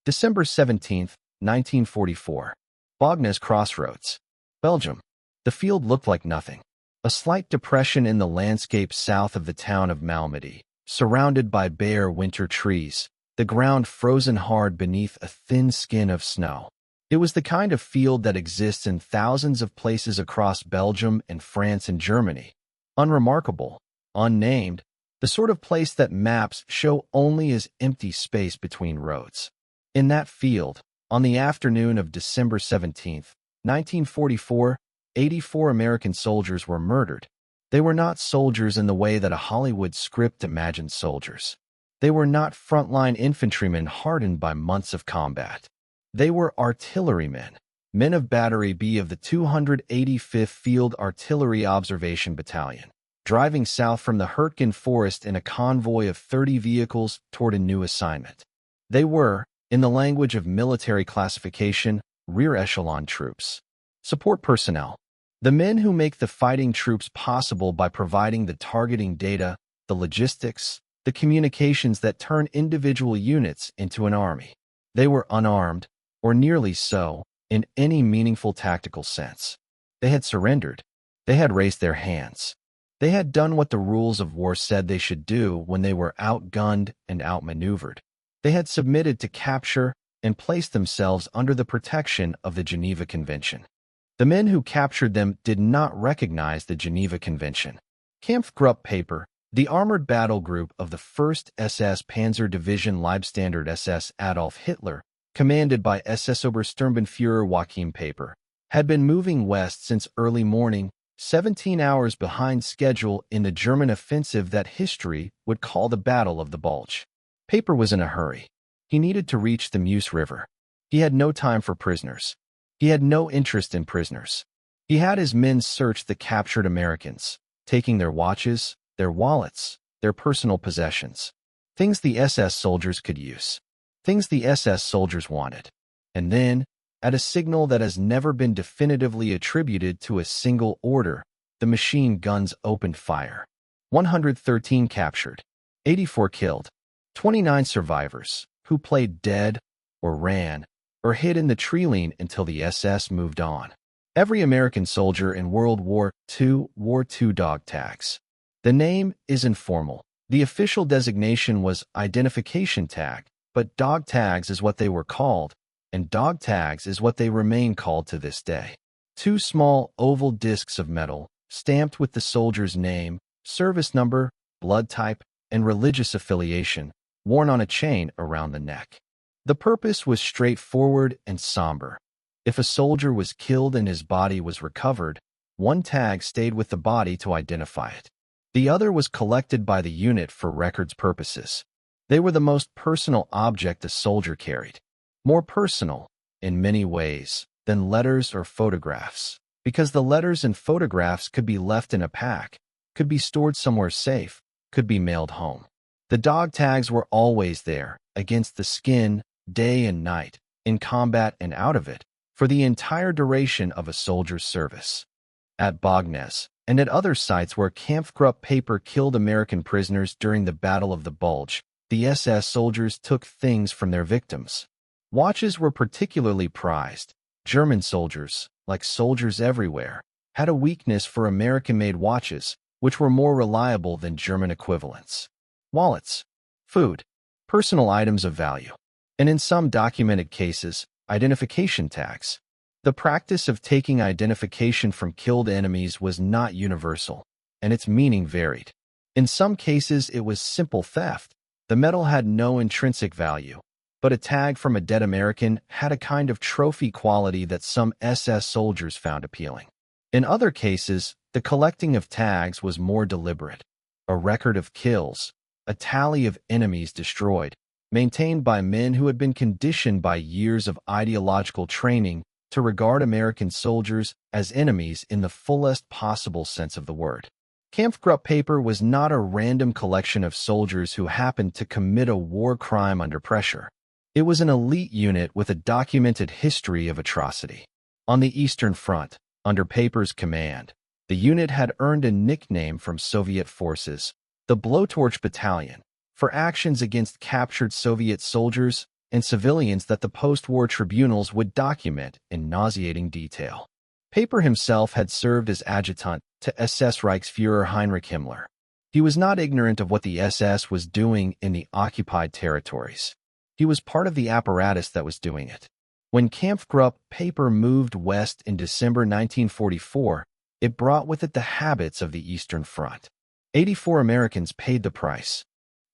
December 17, 1944. Baugnez crossroads. Belgium. The field looked like nothing. A slight depression in the landscape south of the town of Malmedy, surrounded by bare winter trees, the ground frozen hard beneath a thin skin of snow. It was the kind of field that exists in thousands of places across Belgium and France and Germany. Unremarkable, unnamed, the sort of place that maps show only as empty space between roads. In that field, on the afternoon of December 17, 1944, 84 American soldiers were murdered. They were not soldiers in the way that a Hollywood script imagined soldiers. They were not frontline infantrymen hardened by months of combat. They were artillerymen, men of Battery B of the 285th Field Artillery Observation Battalion, driving south from the Hurtgen Forest in a convoy of 30 vehicles toward a new assignment. They were, in the language of military classification, rear echelon troops. Support personnel. The men who make the fighting troops possible by providing the targeting data, the logistics, the communications that turn individual units into an army. They were unarmed, or nearly so, in any meaningful tactical sense. They had surrendered. They had raised their hands. They had done what the rules of war said they should do when they were outgunned and outmaneuvered. They had submitted to capture and placed themselves under the protection of the Geneva Convention. The men who captured them did not recognize the Geneva Convention. Kampfgruppe Peiper, the armored battle group of the 1st SS Panzer Division Leibstandard SS Adolf Hitler, commanded by SS Obersturmbannführer Joachim Peiper, had been moving west since early morning, 17 hours behind schedule in the German offensive that history would call the Battle of the Bulge. Peiper was in a hurry. He needed to reach the Meuse River. He had no time for prisoners. He had no interest in prisoners. He had his men search the captured Americans, taking their watches, their wallets, their personal possessions, things the SS soldiers could use, things the SS soldiers wanted. And then, at a signal that has never been definitively attributed to a single order, the machine guns opened fire. 113 captured, 84 killed, 29 survivors, who played dead, or ran, or hid in the tree-line until the SS moved on. Every American soldier in World War II wore 2 dog tags. The name is informal. The official designation was identification tag, but dog tags is what they were called, and dog tags is what they remain called to this day. 2 small oval discs of metal, stamped with the soldier's name, service number, blood type, and religious affiliation, worn on a chain around the neck. The purpose was straightforward and somber. If a soldier was killed and his body was recovered, one tag stayed with the body to identify it. The other was collected by the unit for records purposes. They were the most personal object a soldier carried. More personal, in many ways, than letters or photographs, because the letters and photographs could be left in a pack, could be stored somewhere safe, could be mailed home. The dog tags were always there, against the skin, day and night, in combat and out of it, for the entire duration of a soldier's service. At Baugnez, and at other sites where Kampfgruppe Peiper killed American prisoners during the Battle of the Bulge, the SS soldiers took things from their victims. Watches were particularly prized. German soldiers, like soldiers everywhere, had a weakness for American-made watches, which were more reliable than German equivalents. Wallets, food, personal items of value, and in some documented cases, identification tags. The practice of taking identification from killed enemies was not universal, and its meaning varied. In some cases, it was simple theft. The metal had no intrinsic value, but a tag from a dead American had a kind of trophy quality that some SS soldiers found appealing. In other cases, the collecting of tags was more deliberate. A record of kills, a tally of enemies destroyed, maintained by men who had been conditioned by years of ideological training to regard American soldiers as enemies in the fullest possible sense of the word. Kampfgruppe Peiper was not a random collection of soldiers who happened to commit a war crime under pressure. It was an elite unit with a documented history of atrocity. On the Eastern Front, under Peiper's command, the unit had earned a nickname from Soviet forces, the Blowtorch Battalion, for actions against captured Soviet soldiers and civilians that the post-war tribunals would document in nauseating detail. Peiper himself had served as adjutant to SS Reichsfuhrer Heinrich Himmler. He was not ignorant of what the SS was doing in the occupied territories. He was part of the apparatus that was doing it. When Kampfgruppe Peiper moved west in December 1944, it brought with it the habits of the Eastern Front. 84 Americans paid the price.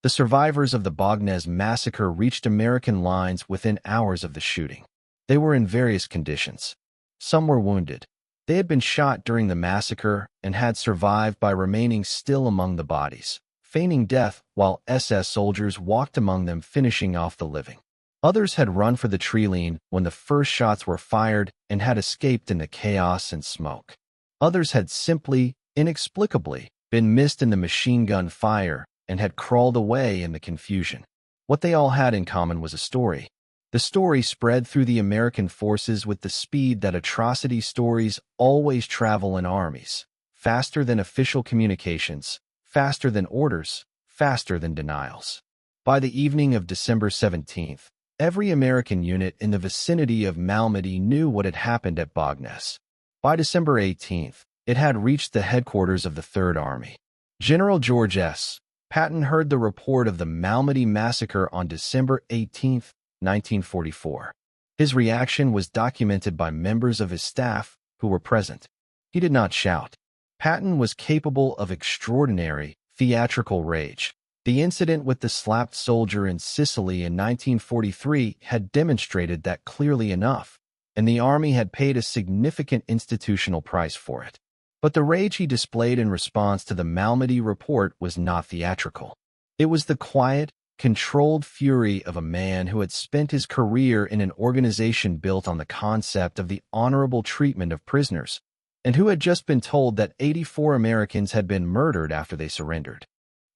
The survivors of the Baugnez massacre reached American lines within hours of the shooting. They were in various conditions. Some were wounded. They had been shot during the massacre and had survived by remaining still among the bodies, feigning death while SS soldiers walked among them, finishing off the living. Others had run for the Treeline when the first shots were fired and had escaped in the chaos and smoke. Others had simply, inexplicably, been missed in the machine gun fire and had crawled away in the confusion. What they all had in common was a story. The story spread through the American forces with the speed that atrocity stories always travel in armies, faster than official communications, faster than orders, faster than denials. By the evening of December 17th, every American unit in the vicinity of Malmedy knew what had happened at Baugnez. By December 18th, it had reached the headquarters of the Third Army. General George S. Patton heard the report of the Malmedy massacre on December 18, 1944. His reaction was documented by members of his staff who were present. He did not shout. Patton was capable of extraordinary, theatrical rage. The incident with the slapped soldier in Sicily in 1943 had demonstrated that clearly enough, and the Army had paid a significant institutional price for it. But the rage he displayed in response to the Malmedy report was not theatrical. It was the quiet, controlled fury of a man who had spent his career in an organization built on the concept of the honorable treatment of prisoners, and who had just been told that 84 Americans had been murdered after they surrendered.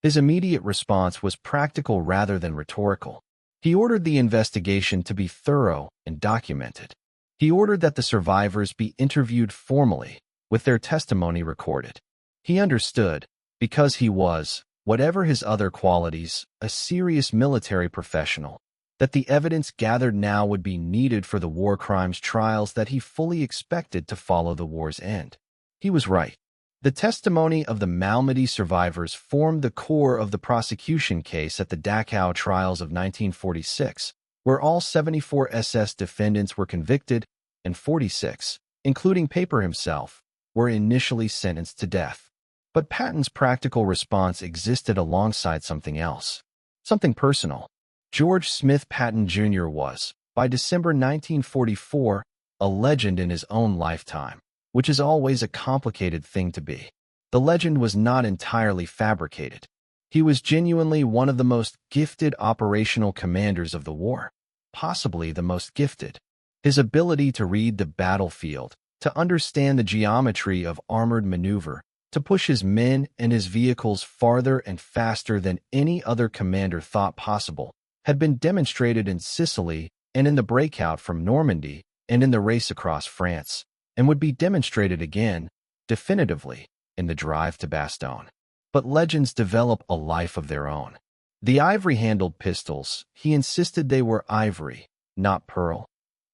His immediate response was practical rather than rhetorical. He ordered the investigation to be thorough and documented. He ordered that the survivors be interviewed formally, with their testimony recorded. He understood, because he was, whatever his other qualities, a serious military professional, that the evidence gathered now would be needed for the war crimes trials that he fully expected to follow the war's end. He was right. The testimony of the Malmedy survivors formed the core of the prosecution case at the Dachau trials of 1946, where all 74 SS defendants were convicted and 46, including Peiper himself, were initially sentenced to death. But Patton's practical response existed alongside something else, something personal. George Smith Patton Jr. was, by December 1944, a legend in his own lifetime, which is always a complicated thing to be. The legend was not entirely fabricated. He was genuinely one of the most gifted operational commanders of the war, possibly the most gifted. His ability to read the battlefield, to understand the geometry of armored maneuver, to push his men and his vehicles farther and faster than any other commander thought possible, had been demonstrated in Sicily and in the breakout from Normandy and in the race across France, and would be demonstrated again, definitively, in the drive to Bastogne. But legends develop a life of their own. The ivory-handled pistols, he insisted they were ivory, not pearl.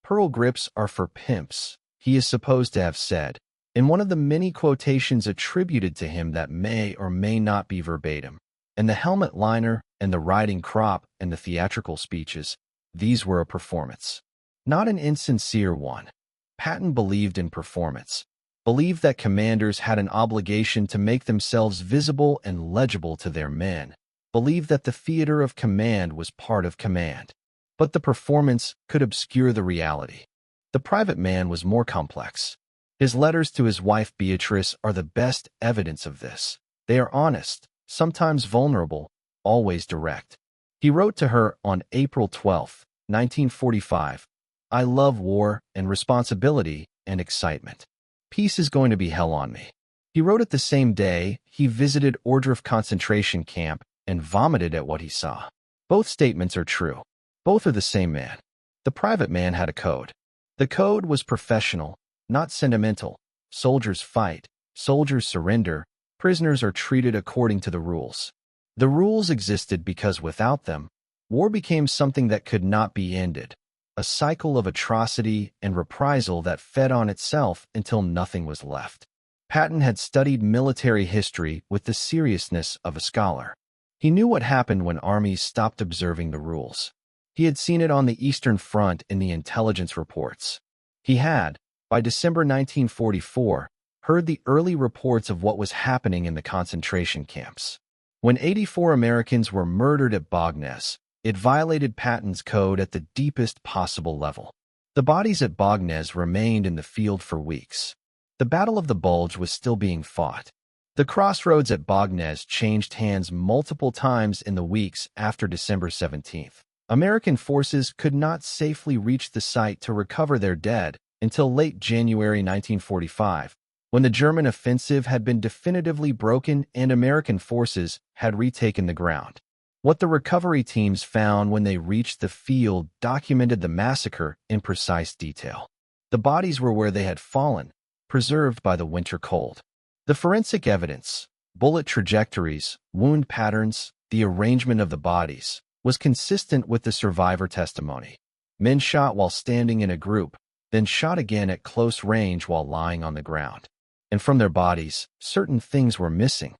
Pearl grips are for pimps, he is supposed to have said, in one of the many quotations attributed to him that may or may not be verbatim. And the helmet liner and the riding crop and the theatrical speeches, these were a performance. Not an insincere one. Patton believed in performance, believed that commanders had an obligation to make themselves visible and legible to their men, believed that the theater of command was part of command. But the performance could obscure the reality. The private man was more complex. His letters to his wife Beatrice are the best evidence of this. They are honest, sometimes vulnerable, always direct. He wrote to her on April 12, 1945, "I love war and responsibility and excitement. Peace is going to be hell on me." He wrote it the same day he visited Ohrdruf concentration camp and vomited at what he saw. Both statements are true. Both are the same man. The private man had a code. The code was professional, not sentimental. Soldiers fight, soldiers surrender, prisoners are treated according to the rules. The rules existed because without them, War became something that could not be ended, a cycle of atrocity and reprisal that fed on itself until nothing was left. Patton had studied military history with the seriousness of a scholar. He knew what happened when armies stopped observing the rules. He had seen it on the Eastern Front in the intelligence reports. He had, by December 1944, heard the early reports of what was happening in the concentration camps. When 84 Americans were murdered at Baugnez, it violated Patton's code at the deepest possible level. The bodies at Baugnez remained in the field for weeks. The Battle of the Bulge was still being fought. The crossroads at Baugnez changed hands multiple times in the weeks after December 17th. American forces could not safely reach the site to recover their dead until late January 1945, when the German offensive had been definitively broken and American forces had retaken the ground. What the recovery teams found when they reached the field documented the massacre in precise detail. The bodies were where they had fallen, preserved by the winter cold. The forensic evidence, bullet trajectories, wound patterns, the arrangement of the bodies, was consistent with the survivor testimony. Men shot while standing in a group, then shot again at close range while lying on the ground. And from their bodies, certain things were missing.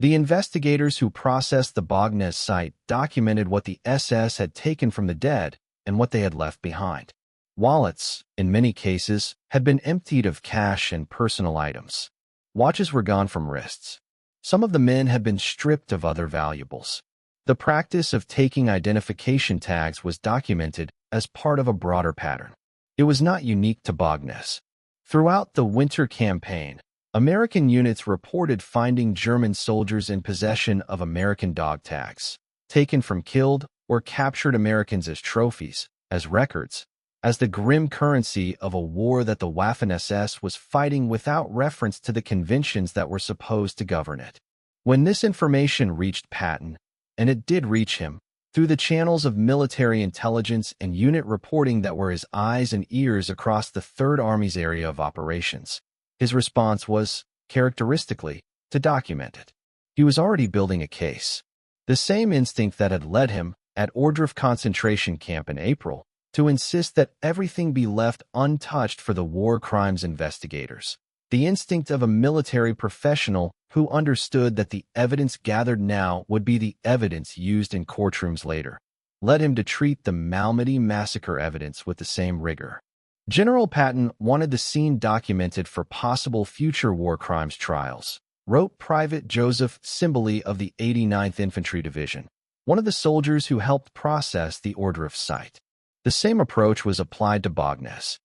The investigators who processed the Baugnez site documented what the SS had taken from the dead and what they had left behind. Wallets, in many cases, had been emptied of cash and personal items. Watches were gone from wrists. Some of the men had been stripped of other valuables. The practice of taking identification tags was documented as part of a broader pattern. It was not unique to Baugnez. Throughout the winter campaign, American units reported finding German soldiers in possession of American dog tags, taken from killed or captured Americans as trophies, as records, as the grim currency of a war that the Waffen-SS was fighting without reference to the conventions that were supposed to govern it. When this information reached Patton, and it did reach him, through the channels of military intelligence and unit reporting that were his eyes and ears across the Third Army's area of operations, his response was, characteristically, to document it. He was already building a case. The same instinct that had led him, at Ohrdruf concentration camp in April, to insist that everything be left untouched for the war crimes investigators. The instinct of a military professional who understood that the evidence gathered now would be the evidence used in courtrooms later, led him to treat the Malmedy massacre evidence with the same rigor. General Patton wanted the scene documented for possible future war crimes trials, wrote Private Joseph Simboli of the 89th Infantry Division, one of the soldiers who helped process the Ohrdruf site. The same approach was applied to Baugnez.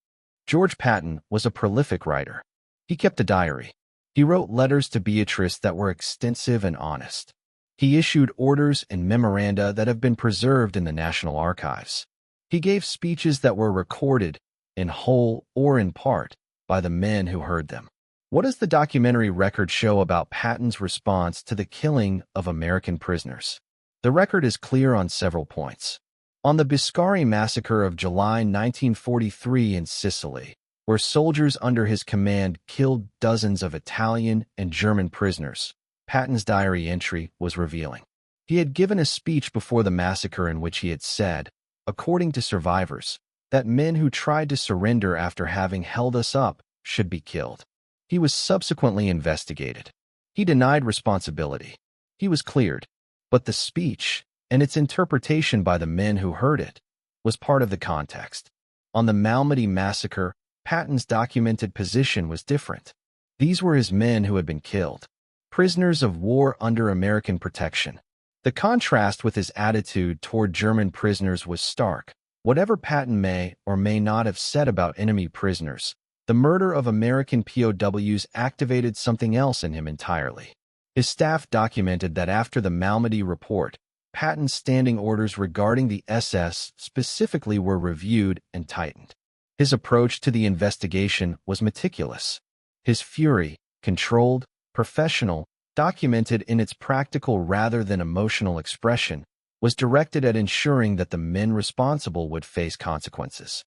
George Patton was a prolific writer. He kept a diary. He wrote letters to Beatrice that were extensive and honest. He issued orders and memoranda that have been preserved in the National Archives. He gave speeches that were recorded, in whole or in part, by the men who heard them. What does the documentary record show about Patton's response to the killing of American prisoners? The record is clear on several points. On the Biscari massacre of July 1943 in Sicily, where soldiers under his command killed dozens of Italian and German prisoners, Patton's diary entry was revealing. He had given a speech before the massacre in which he had said, according to survivors, that men who tried to surrender after having held us up should be killed. He was subsequently investigated. He denied responsibility. He was cleared. But the speech, and its interpretation by the men who heard it, was part of the context. On the Malmedy massacre, Patton's documented position was different. These were his men who had been killed, prisoners of war under American protection. The contrast with his attitude toward German prisoners was stark. Whatever Patton may or may not have said about enemy prisoners, the murder of American POWs activated something else in him entirely. His staff documented that after the Malmedy report, Patton's standing orders regarding the SS specifically were reviewed and tightened. His approach to the investigation was meticulous. His fury, controlled, professional, documented in its practical rather than emotional expression, was directed at ensuring that the men responsible would face consequences.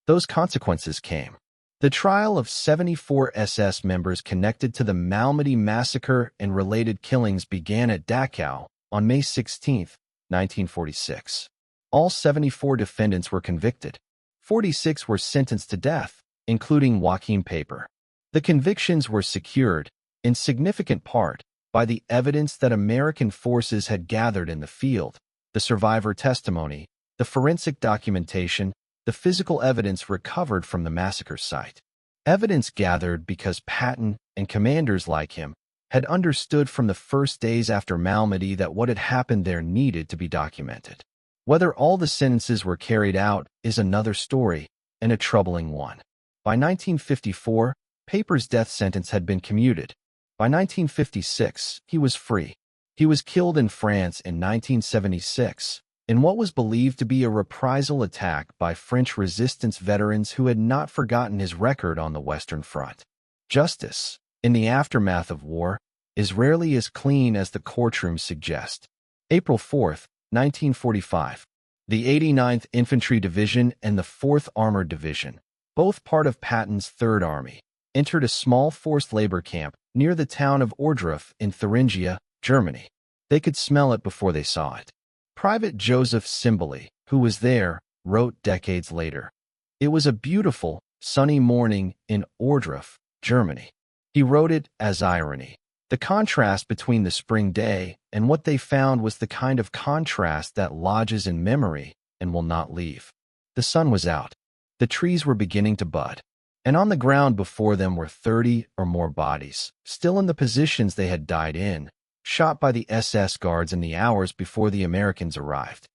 Those consequences came. The trial of 74 SS members connected to the Malmedy massacre and related killings began at Dachau on May 16, 1946. All 74 defendants were convicted. 46 were sentenced to death, including Joachim Peiper. The convictions were secured, in significant part, by the evidence that American forces had gathered in the field, the survivor testimony, the forensic documentation, the physical evidence recovered from the massacre site. Evidence gathered because Patton and commanders like him had understood from the first days after Malmedy that what had happened there needed to be documented. Whether all the sentences were carried out is another story, and a troubling one. By 1954, Peiper's death sentence had been commuted. By 1956, he was free. He was killed in France in 1976, in what was believed to be a reprisal attack by French resistance veterans who had not forgotten his record on the Western Front. Justice, in the aftermath of war, is rarely as clean as the courtrooms suggest. April 4, 1945. The 89th Infantry Division and the 4th Armored Division, both part of Patton's Third Army, entered a small forced labor camp near the town of Ohrdruf in Thuringia, Germany. They could smell it before they saw it. Private Joseph Simboli, who was there, wrote decades later, "It was a beautiful, sunny morning in Ohrdruf, Germany." He wrote it as irony. The contrast between the spring day and what they found was the kind of contrast that lodges in memory and will not leave. The sun was out. The trees were beginning to bud. And on the ground before them were 30 or more bodies, still in the positions they had died in, shot by the SS guards in the hours before the Americans arrived.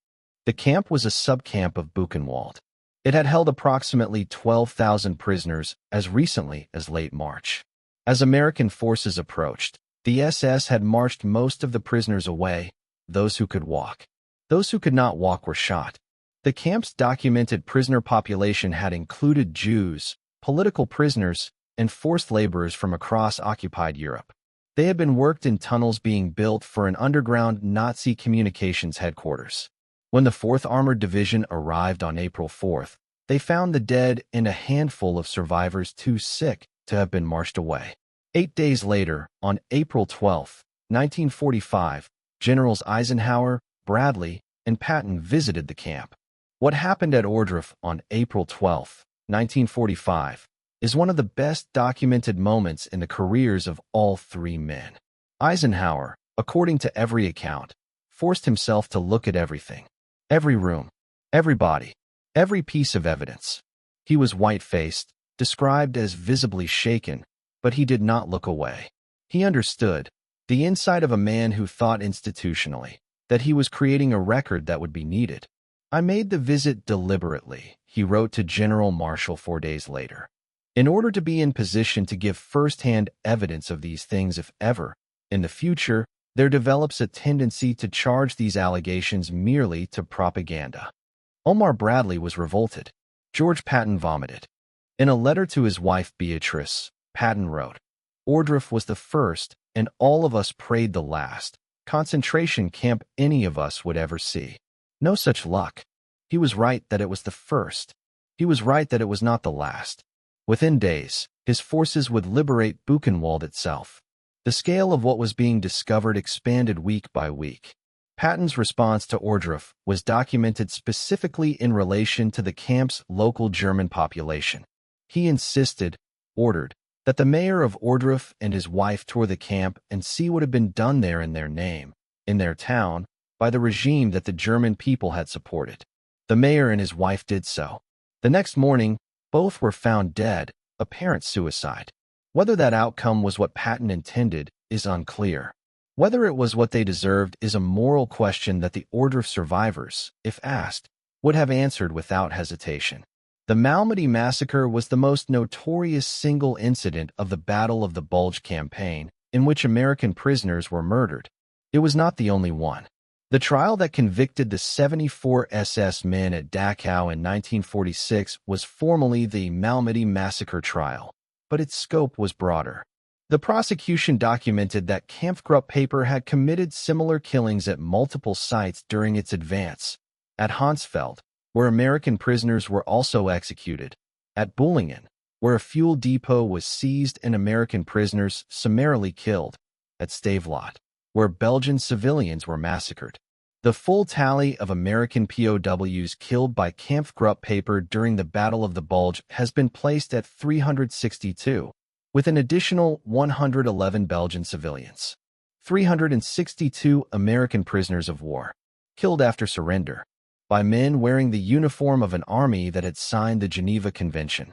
The camp was a subcamp of Buchenwald. It had held approximately 12,000 prisoners as recently as late March. As American forces approached, the SS had marched most of the prisoners away, those who could walk. Those who could not walk were shot. The camp's documented prisoner population had included Jews, political prisoners, and forced laborers from across occupied Europe. They had been worked in tunnels being built for an underground Nazi communications headquarters. When the 4th Armored Division arrived on April 4th, they found the dead and a handful of survivors too sick to have been marched away. 8 days later, on April 12, 1945, Generals Eisenhower, Bradley, and Patton visited the camp. What happened at Ohrdruf on April 12, 1945, is one of the best documented moments in the careers of all three men. Eisenhower, according to every account, forced himself to look at everything. Every room, every body, every piece of evidence. He was white-faced, described as visibly shaken, but he did not look away. He understood, the insight of a man who thought institutionally, that he was creating a record that would be needed. "I made the visit deliberately," he wrote to General Marshall 4 days later, "in order to be in position to give first-hand evidence of these things if ever, in the future, there develops a tendency to charge these allegations merely to propaganda." Omar Bradley was revolted. George Patton vomited. In a letter to his wife Beatrice, Patton wrote, "Ohrdruf was the first, and all of us prayed the last, concentration camp any of us would ever see. No such luck. He was right that it was the first. He was right that it was not the last. Within days, his forces would liberate Buchenwald itself." The scale of what was being discovered expanded week by week. Patton's response to Ohrdruf was documented specifically in relation to the camp's local German population. He ordered, that the mayor of Ohrdruf and his wife tour the camp and see what had been done there in their name, in their town, by the regime that the German people had supported. The mayor and his wife did so. The next morning, both were found dead, apparent suicide. Whether that outcome was what Patton intended is unclear. Whether it was what they deserved is a moral question that the Ohrdruf survivors, if asked, would have answered without hesitation. The Malmedy massacre was the most notorious single incident of the Battle of the Bulge campaign in which American prisoners were murdered. It was not the only one. The trial that convicted the 74 SS men at Dachau in 1946 was formally the Malmedy massacre trial, but its scope was broader. The prosecution documented that Kampfgruppe Peiper had committed similar killings at multiple sites during its advance. At Hansfeld, where American prisoners were also executed. At Baugnez, where a fuel depot was seized and American prisoners summarily killed. At Stavelot, where Belgian civilians were massacred. The full tally of American POWs killed by Kampfgruppe Peiper during the Battle of the Bulge has been placed at 362, with an additional 111 Belgian civilians. 362 American prisoners of war, killed after surrender, by men wearing the uniform of an army that had signed the Geneva Convention.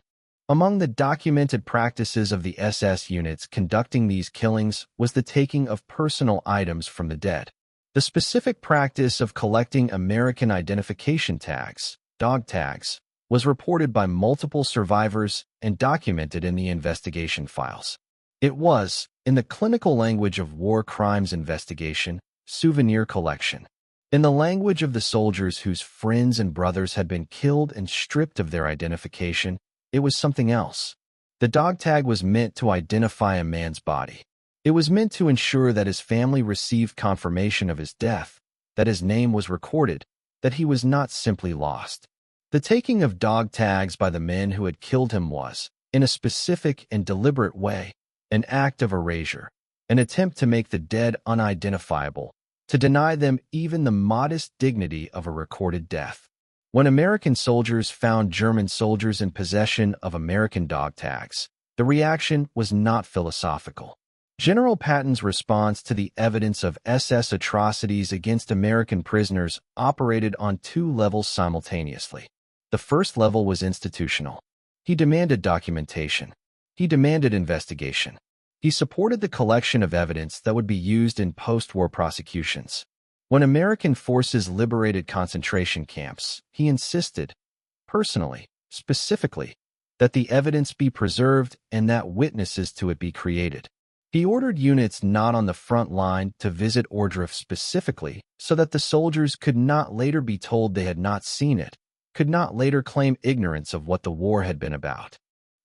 Among the documented practices of the SS units conducting these killings was the taking of personal items from the dead. The specific practice of collecting American identification tags, dog tags, was reported by multiple survivors and documented in the investigation files. It was, in the clinical language of war crimes investigation, souvenir collection. In the language of the soldiers whose friends and brothers had been killed and stripped of their identification, it was something else. The dog tag was meant to identify a man's body. It was meant to ensure that his family received confirmation of his death, that his name was recorded, that he was not simply lost. The taking of dog tags by the men who had killed him was, in a specific and deliberate way, an act of erasure, an attempt to make the dead unidentifiable, to deny them even the modest dignity of a recorded death. When American soldiers found German soldiers in possession of American dog tags, the reaction was not philosophical. General Patton's response to the evidence of SS atrocities against American prisoners operated on two levels simultaneously. The first level was institutional. He demanded documentation. He demanded investigation. He supported the collection of evidence that would be used in post-war prosecutions. When American forces liberated concentration camps, he insisted, personally, specifically, that the evidence be preserved and that witnesses to it be created. He ordered units not on the front line to visit Ohrdruf specifically so that the soldiers could not later be told they had not seen it, could not later claim ignorance of what the war had been about.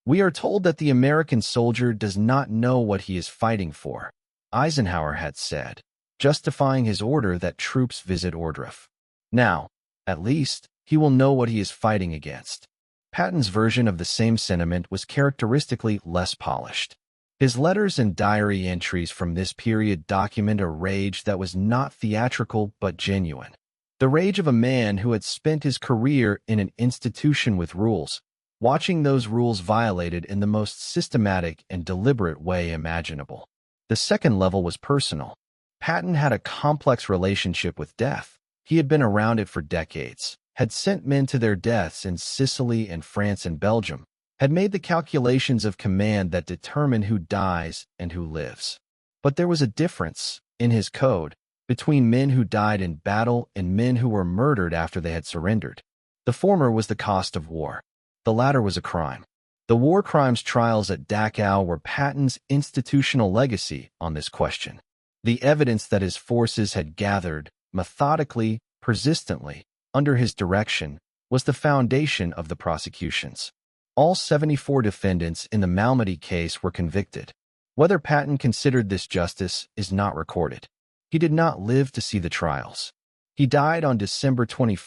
We are told that the American soldier does not know what he is fighting for, Eisenhower had said, justifying his order that troops visit Ohrdruf. Now, at least, he will know what he is fighting against. Patton's version of the same sentiment was characteristically less polished. His letters and diary entries from this period document a rage that was not theatrical but genuine. The rage of a man who had spent his career in an institution with rules, watching those rules violated in the most systematic and deliberate way imaginable. The second level was personal. Patton had a complex relationship with death. He had been around it for decades, had sent men to their deaths in Sicily and France and Belgium, had made the calculations of command that determine who dies and who lives. But there was a difference, in his code, between men who died in battle and men who were murdered after they had surrendered. The former was the cost of war. The latter was a crime. The war crimes trials at Dachau were Patton's institutional legacy on this question. The evidence that his forces had gathered, methodically, persistently, under his direction, was the foundation of the prosecutions. All 74 defendants in the Malmedy case were convicted. Whether Patton considered this justice is not recorded. He did not live to see the trials. He died on December 21,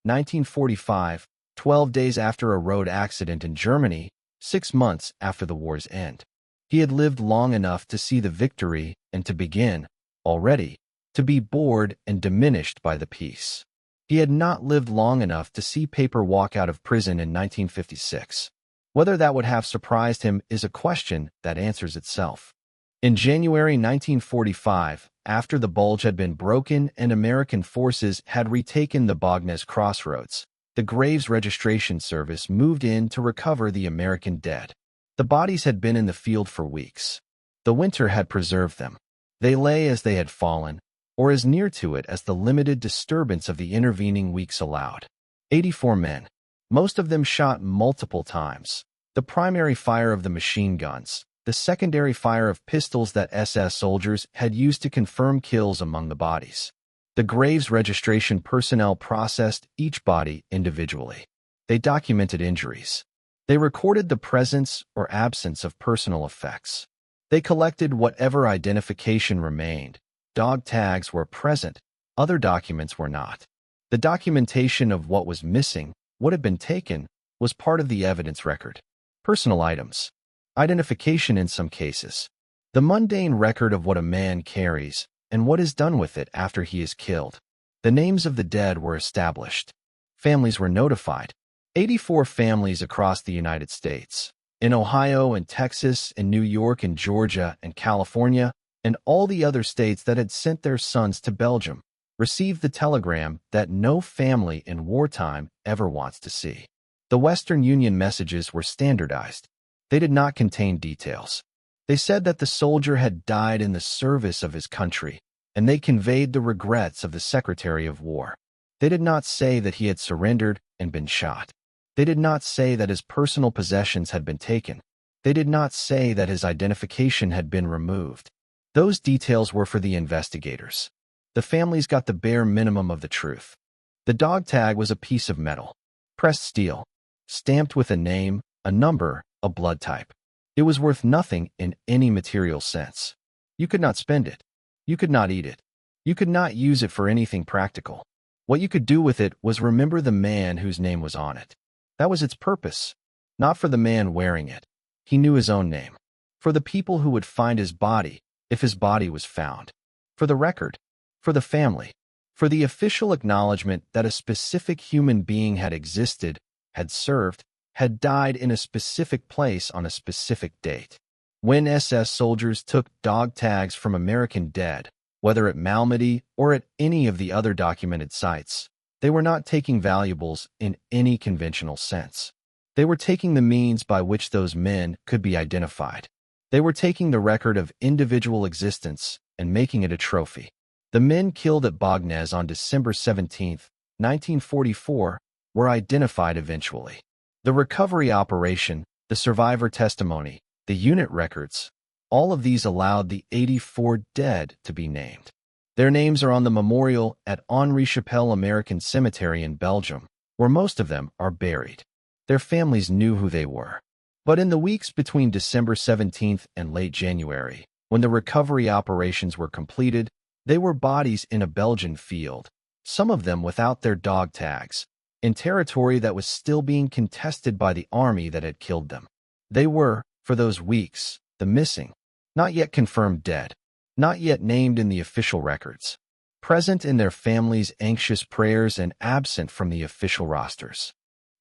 1945, 12 days after a road accident in Germany, 6 months after the war's end. He had lived long enough to see the victory and to begin, already, to be bored and diminished by the peace. He had not lived long enough to see Peiper walk out of prison in 1956. Whether that would have surprised him is a question that answers itself. In January 1945, after the Bulge had been broken and American forces had retaken the Baugnez crossroads, the Graves Registration Service moved in to recover the American dead. The bodies had been in the field for weeks. The winter had preserved them. They lay as they had fallen, or as near to it as the limited disturbance of the intervening weeks allowed. 84 men, most of them shot multiple times. The primary fire of the machine guns, the secondary fire of pistols that SS soldiers had used to confirm kills among the bodies. The Graves registration personnel processed each body individually. They documented injuries. They recorded the presence or absence of personal effects. They collected whatever identification remained. Dog tags were present, other documents were not. The documentation of what was missing, what had been taken, was part of the evidence record. Personal items. Identification in some cases. The mundane record of what a man carries and what is done with it after he is killed. The names of the dead were established. Families were notified. 84 families across the United States, in Ohio and Texas, in New York and Georgia and California, and all the other states that had sent their sons to Belgium, received the telegram that no family in wartime ever wants to see. The Western Union messages were standardized. They did not contain details. They said that the soldier had died in the service of his country, and they conveyed the regrets of the Secretary of War. They did not say that he had surrendered and been shot. They did not say that his personal possessions had been taken. They did not say that his identification had been removed. Those details were for the investigators. The families got the bare minimum of the truth. The dog tag was a piece of metal, pressed steel, stamped with a name, a number, a blood type. It was worth nothing in any material sense. You could not spend it. You could not eat it. You could not use it for anything practical. What you could do with it was remember the man whose name was on it. That was its purpose. Not for the man wearing it. He knew his own name. For the people who would find his body, if his body was found. For the record. For the family. For the official acknowledgement that a specific human being had existed, had served, had died in a specific place on a specific date. When SS soldiers took dog tags from American dead, whether at Malmedy or at any of the other documented sites, they were not taking valuables in any conventional sense. They were taking the means by which those men could be identified. They were taking the record of individual existence and making it a trophy. The men killed at Baugnez on December 17, 1944, were identified eventually. The recovery operation, the survivor testimony, the unit records, all of these allowed the 84 dead to be named. Their names are on the memorial at Henri Chapelle American Cemetery in Belgium, where most of them are buried. Their families knew who they were. But in the weeks between December 17th and late January, when the recovery operations were completed, they were bodies in a Belgian field, some of them without their dog tags, in territory that was still being contested by the army that had killed them. They were, for those weeks, the missing, not yet confirmed dead, not yet named in the official records, present in their families' anxious prayers and absent from the official rosters.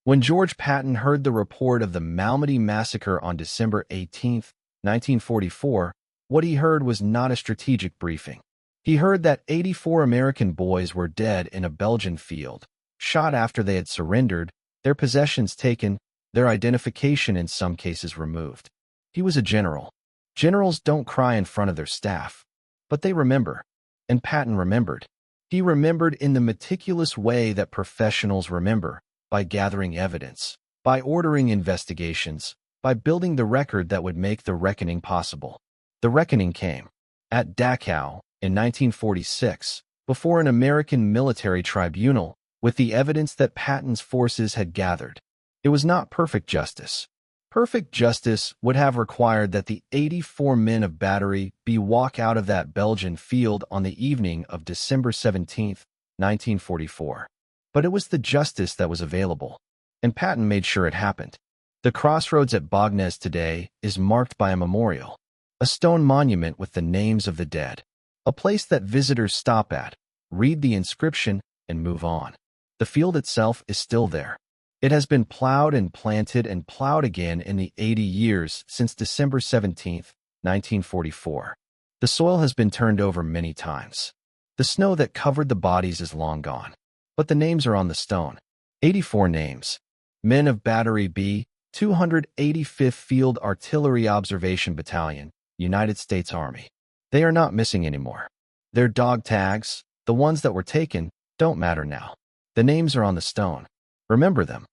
When General Patton heard the report of the Malmedy massacre on December 18, 1944, what he heard was not a strategic briefing. He heard that 84 American boys were dead in a Belgian field, shot after they had surrendered, their possessions taken, their identification in some cases removed. He was a general. Generals don't cry in front of their staff, but they remember. And Patton remembered. He remembered in the meticulous way that professionals remember, by gathering evidence, by ordering investigations, by building the record that would make the reckoning possible. The reckoning came at Dachau in 1946, before an American military tribunal, with the evidence that Patton's forces had gathered. It was not perfect justice. Perfect justice would have required that the 84 men of battery be walk out of that Belgian field on the evening of December 17, 1944. But it was the justice that was available, and Patton made sure it happened. The crossroads at Baugnez today is marked by a memorial, a stone monument with the names of the dead, a place that visitors stop at, read the inscription, and move on. The field itself is still there. It has been plowed and planted and plowed again in the 80 years since December 17, 1944. The soil has been turned over many times. The snow that covered the bodies is long gone. But the names are on the stone. 84 names. Men of Battery B, 285th Field Artillery Observation Battalion, United States Army. They are not missing anymore. Their dog tags, the ones that were taken, don't matter now. The names are on the stone. Remember them.